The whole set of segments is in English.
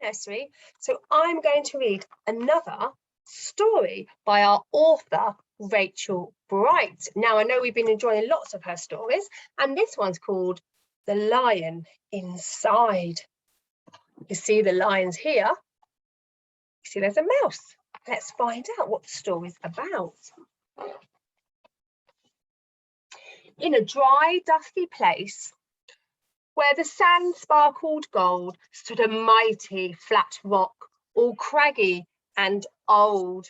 nursery, so I'm going to read another story by our author, Rachel Bright. Now, I know we've been enjoying lots of her stories, and this one's called The Lion Inside. You see the lions here. You see there's a mouse. Let's find out what the story's about. In a dry, dusty place, where the sand sparkled gold, stood a mighty flat rock, all craggy and old.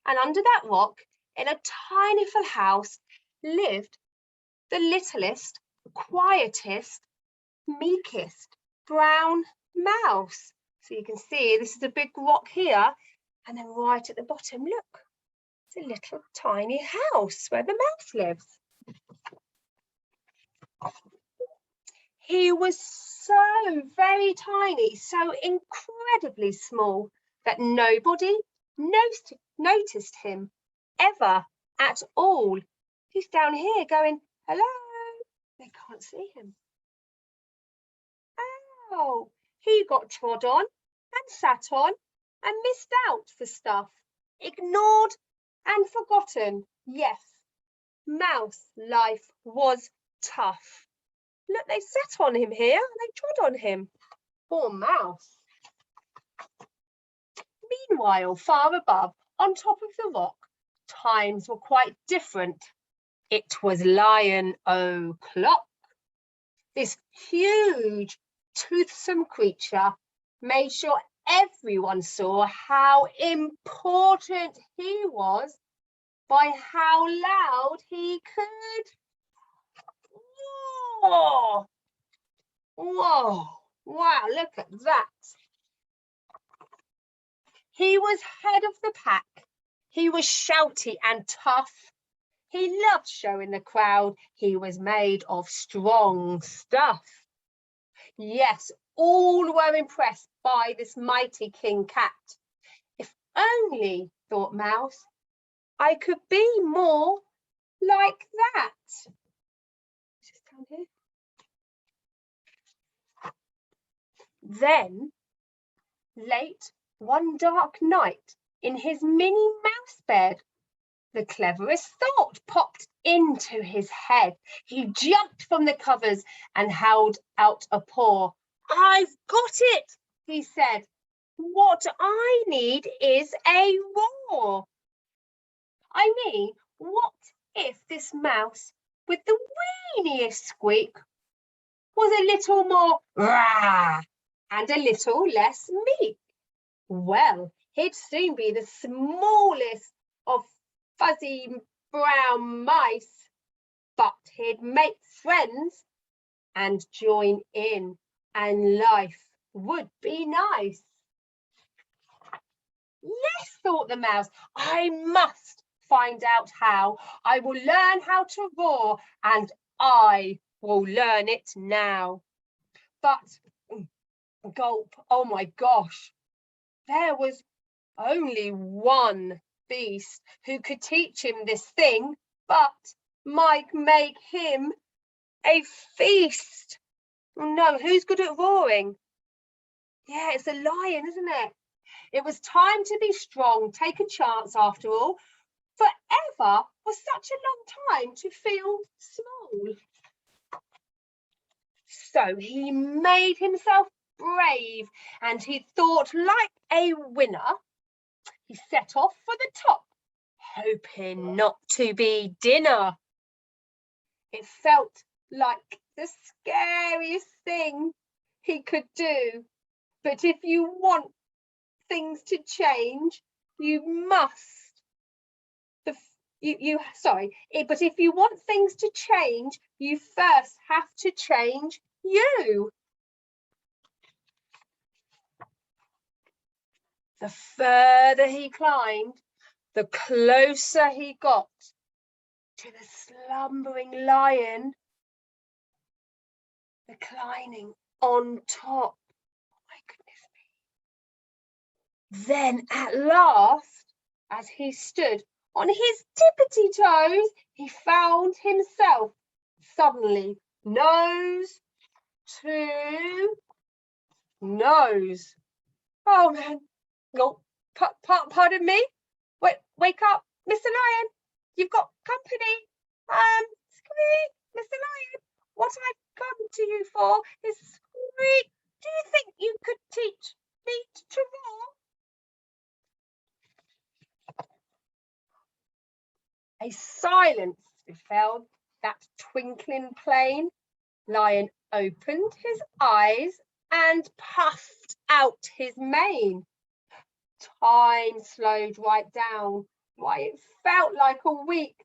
And under that rock, in a tiny little house, lived the littlest, quietest, meekest brown mouse. So you can see this is a big rock here, and then right at the bottom, look, it's a little tiny house where the mouse lives. He was so very tiny, so incredibly small that nobody noticed him ever at all. He's down here going, hello. They can't see him. Oh, he got trod on and sat on and missed out for stuff, ignored and forgotten. Yes, mouse life was tough. Look, they sat on him here, they trod on him. Poor mouse. Meanwhile, far above, on top of the rock, times were quite different. It was Lion O'Clock. This huge, toothsome creature made sure everyone saw how important he was by how loud he could. Whoa! Whoa! Wow, look at that. He was head of the pack. He was shouty and tough. He loved showing the crowd he was made of strong stuff. Yes, all were impressed by this mighty King Cat. If only, thought Mouse, I could be more like that. Just down here. Then, late one dark night, in his mini mouse bed, the cleverest thought popped into his head. He jumped from the covers and held out a paw. I've got it, he said. What I need is a roar. I mean, what if this mouse with the weeniest squeak was a little more rah and a little less meek? Well, he'd soon be the smallest of fuzzy brown mice, but he'd make friends and join in, and life would be nice. Yes, thought the mouse, I must find out how. I will learn how to roar, and I will learn it now. But, gulp, oh my gosh, there was only one beast who could teach him this thing, but might make him a feast. Oh no, who's good at roaring? Yeah, it's a lion, isn't it? It was time to be strong, take a chance after all. Forever was such a long time to feel small. So he made himself brave, and he thought like a winner. He set off for the top, hoping not to be dinner. It felt like the scariest thing he could do. But if you want things to change, you must. But if you want things to change, you first have to change you. The further he climbed, the closer he got to the slumbering lion reclining on top. Oh my goodness me. Then at last, as he stood on his tippity toes, he found himself suddenly nose to nose. Oh man, no, pardon me. Wake up, Mr. Lion. You've got company. Excuse me, Mr. Lion. What I've come to you for is sweet. Do you think you could teach me to roar? A silence befell that twinkling plain. Lion opened his eyes and puffed out his mane. Time slowed right down. Why, it felt like a week.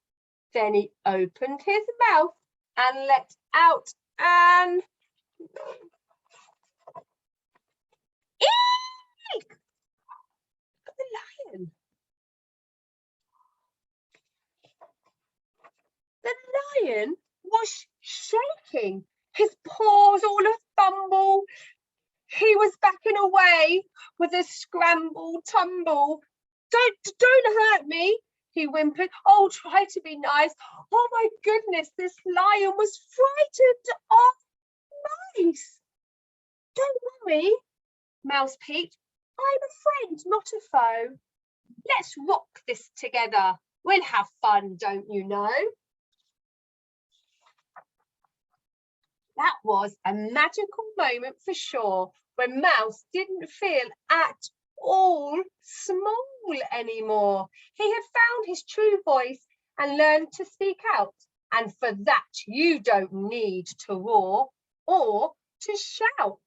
Then he opened his mouth and let out an eek! The lion. The lion was shaking. His paws all a fumble. He was backing away with a scramble tumble. Don't hurt me, he whimpered. Oh, try to be nice. Oh my goodness, this lion was frightened of mice. Don't worry, Mouse peeped. I'm a friend, not a foe. Let's rock this together. We'll have fun, don't you know? That was a magical moment for sure, when Mouse didn't feel at all small anymore. He had found his true voice and learned to speak out. And for that, you don't need to roar or to shout.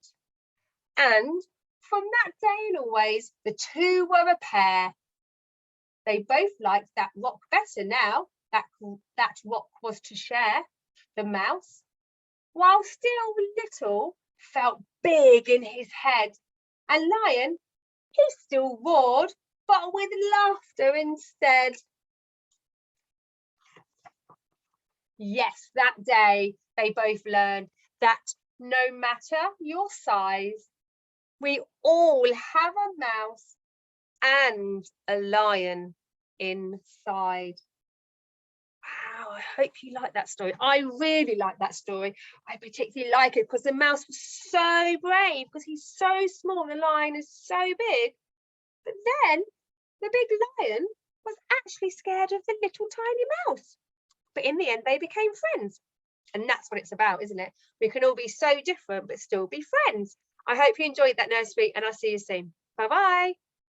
And from that day and always, the two were a pair. They both liked that rock better now. That rock was to share. The mouse, while still little, felt big in his head. And Lion, he still roared, but with laughter instead. Yes, that day they both learned that no matter your size, we all have a mouse and a lion inside. Wow, I hope you like that story. I really like that story. I particularly like it because the mouse was so brave because he's so small, the lion is so big. But then the big lion was actually scared of the little tiny mouse. But in the end, they became friends. And that's what it's about, isn't it? We can all be so different, but still be friends. I hope you enjoyed that nursery, and I'll see you soon. Bye-bye.